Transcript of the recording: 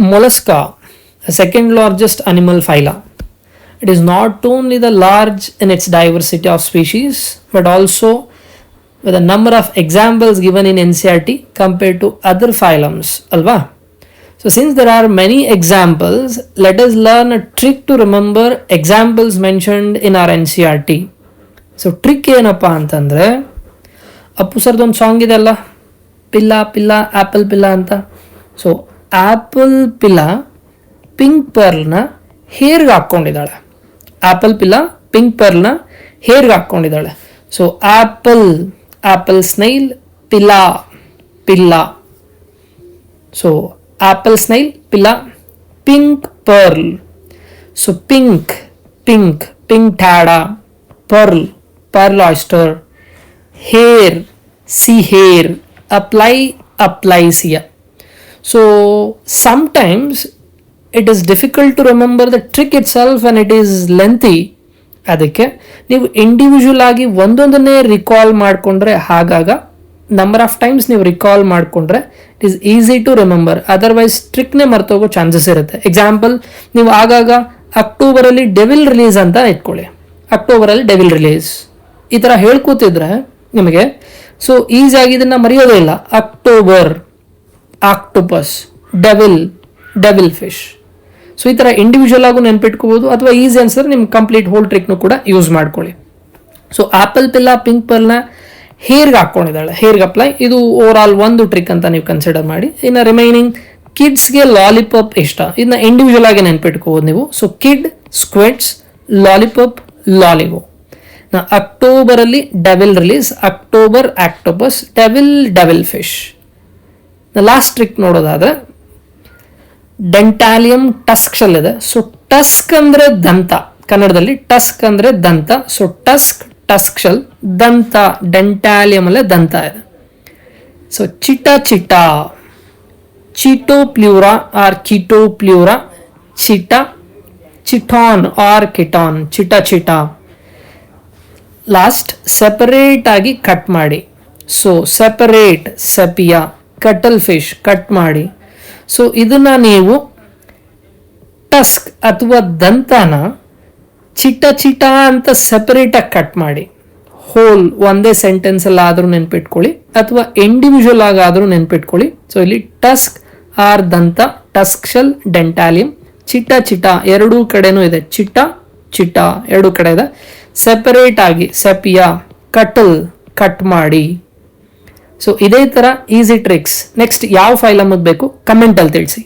Mollusca, the second largest animal phyla. It is not only the large in its diversity of species, but also with a number of examples given in NCERT compared to other phylums. Alva. So since there are many examples, let us learn a trick to remember examples mentioned in our NCERT. So trick ಏನಪ್ಪ ಅಂತಂದರೆ, Appu ಸರ್ದೊಂದು song ಇದೆ ಅಲ್ಲ, ಪಿಲ್ಲ ಪಿಲ್ಲ apple pila ಅಂತ. So apple pila pink ಪರ್ಲ್ನ ಹೇರ್ಗೆ ಹಾಕ್ಕೊಂಡಿದ್ದಾಳೆ. Apple pila pink ಪರ್ಲ್ನ ಹೇರ್ಗೆ ಹಾಕ್ಕೊಂಡಿದ್ದಾಳೆ. So apple snail, pila pila. So apple snail, pila, pink pearl. So pinctada, pearl oyster, hair, ಸಿ hair, apply siya. So sometimes it is difficult to remember the trick itself and it is lengthy. ಅದಕ್ಕೆ ನೀವು individual ಆಗಿ ಒಂದೊಂದನ್ನೇ recall ಮಾಡಿಕೊಂಡ್ರೆ, ಹಾಗಾಗ number of times ನೀವು recall ಮಾಡಿಕೊಂಡ್ರೆ it is easy to remember. Otherwise ಟ್ರಿಕ್ನೇ ಮರ್ತೋಗೋ ಚಾನ್ಸಸ್ ಇರುತ್ತೆ. ಎಕ್ಸಾಂಪಲ್, ನೀವು ಆಗಾಗ ಅಕ್ಟೋಬರಲ್ಲಿ ಡೆವಿಲ್ ರಿಲೀಸ್ ಅಂತ ಇಟ್ಕೊಳ್ಳಿ. ಅಕ್ಟೋಬರಲ್ಲಿ ಡೆವಿಲ್ ರಿಲೀಸ್ ಈ ಥರ ಹೇಳ್ಕೊತಿದ್ರೆ ನಿಮಗೆ ಸೊ ಈಸಿಯಾಗಿ ಇದನ್ನು ಮರೆಯೋದೇ ಇಲ್ಲ. October, octopus, devil fish. So ಈ ಥರ ಇಂಡಿವಿಜುವಲ್ ಆಗು ನೆನ್ಪಿಟ್ಕೋಬೋದು, ಅಥವಾ ಈಸಿ ಅನ್ಸಿದ್ರೆ ನಿಮ್ಮ ಕಂಪ್ಲೀಟ್ ಹೋಲ್ ಟ್ರಿಕ್ನು ಕೂಡ ಯೂಸ್ ಮಾಡ್ಕೊಳ್ಳಿ. ಸೊ ಆ್ಯಪಲ್ ಪಿಲ್ಲ ಪಿಂಕ್ ಪರ್ಲ್ನ ಹೇರ್ಗೆ ಹಾಕ್ಕೊಂಡಿದ್ದಾಳೆ, ಹೇರ್ಗೆ ಅಪ್ಲೈ. ಇದು ಓವರ್ ಆಲ್ ಒಂದು ಟ್ರಿಕ್ ಅಂತ ನೀವು ಕನ್ಸಿಡರ್ ಮಾಡಿ. ಇನ್ನು ರಿಮೈನಿಂಗ್ ಕಿಡ್ಸ್ಗೆ ಲಾಲಿಪಾಪ್ ಇಷ್ಟ, ಇದನ್ನ ಇಂಡಿವಿಜುವಲ್ ಆಗಿ ನೆನ್ಪಿಟ್ಕೋಬೋದು ನೀವು. So kid, squids, lollipop, loligo. ನಾ ಅಕ್ಟೋಬರಲ್ಲಿ devil release, October octopus, devil fish. Last trick ನೋಡೋದಾದ್ರೆ ಡೆಂಟಾಲಿಯಂ ಟಸ್ಕ್ಶಲ್ ಇದೆ. ಸೊ ಟಸ್ಕ್ ಅಂದರೆ ದಂತ, ಕನ್ನಡದಲ್ಲಿ ಟಸ್ಕ್ ಅಂದರೆ ದಂತ. ಸೊ ಟಸ್ಕ್ಶಲ್, ದಂತ, ಡೆಂಟಾಲಿಯಂ ಅಲ್ಲೇ ದಂತ ಇದೆ. So chitopleura or kitopleura, chiton or kiton, chita. Last separate ಆಗಿ ಕಟ್ ಮಾಡಿ. So separate, sepia, cuttlefish, cut ಮಾಡಿ. ಸೊ ಇದನ್ನ ನೀವು ಟಸ್ಕ್ ಅಥವಾ ದಂತನ ಚಿಟ ಅಂತ ಸೆಪರೇಟಾಗಿ ಕಟ್ ಮಾಡಿ. ಹೋಲ್ ಒಂದೇ ಸೆಂಟೆನ್ಸಲ್ಲಿ ಆದರೂ ನೆನ್ಪಿಟ್ಕೊಳ್ಳಿ, ಅಥವಾ ಇಂಡಿವಿಜುವಲ್ ಆಗಾದರೂ ನೆನ್ಪಿಟ್ಕೊಳ್ಳಿ. ಸೊ ಇಲ್ಲಿ ಟಸ್ಕ್ ಆರ್ ದಂತ, ಟಸ್ಕ್ಶಲ್, ಡೆಂಟಾಲಿಯಂ, ಚಿಟ ಎರಡೂ ಕಡೆನೂ ಇದೆ. ಚಿಟ ಎರಡೂ ಕಡೆ ಇದೆ. ಸೆಪರೇಟ್ ಆಗಿ ಸೆಪಿಯಾ, ಕಟ್ ಮಾಡಿ. ಸೊ ಇದೇ ಥರ ಈಸಿ ಟ್ರಿಕ್ಸ್ ನೆಕ್ಸ್ಟ್ ಯಾವ ಫೈಲ್ ಬೇಕು ಕಮೆಂಟಲ್ಲಿ ತಿಳಿಸಿ.